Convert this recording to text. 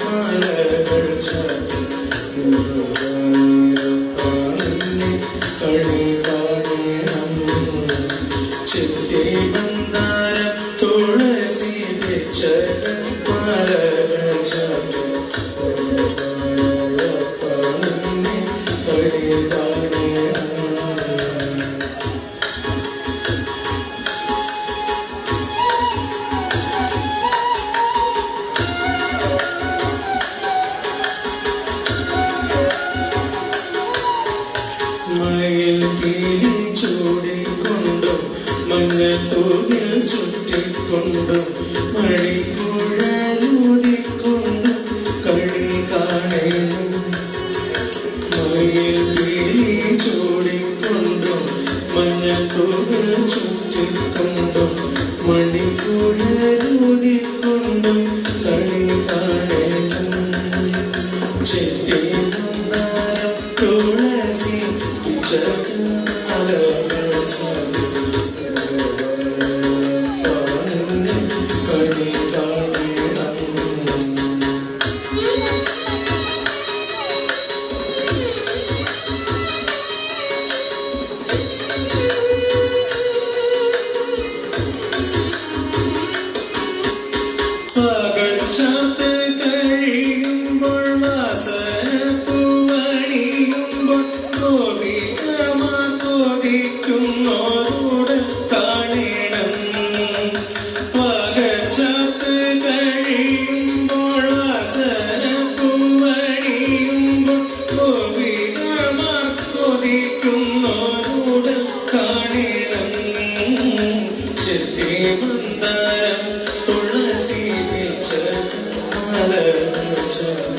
മാലകൾ ചാർത്തി കളി പാടണം ചിത്തി മന്ദാരം തുളസി മാലകൾ ചാർത്തി കളി പാടണം മയിൽ പീലി ചൂടിക്കൊണ്ടും മഞ്ഞത്തൂകിൽ ചുറ്റിക്കൊണ്ടും മണിക്കുഴലൂതിക്കൊണ്ടും കളി കാണണം മയിൽ പീലി ചൂടിക്കൊണ്ടും മഞ്ഞത്തൂകിൽ ചുറ്റിക്കൊണ്ടും മണിക്കുഴലൂതിക്കൊണ്ടും കളി കാണണം ചെത്തി മന്ദാരം തുളസി മാലകൾ ചാർത്തി കളി കാണണം പകൽച്ചാത്ത് കഴിയുമ്പോൾ വാസനപ്പൂവണിയുമ്പോൾ കൊതിക്കുന്നോരോട് കാണണം പകൽച്ചാത്ത് കഴിയുമ്പോൾ വാസനപ്പൂവണിയുമ്പോൾ കൊതിക്കുന്നോരോട് കാണണം ചെത്തി മന്ദാരം തുളസി മാലകൾ ചാർത്തി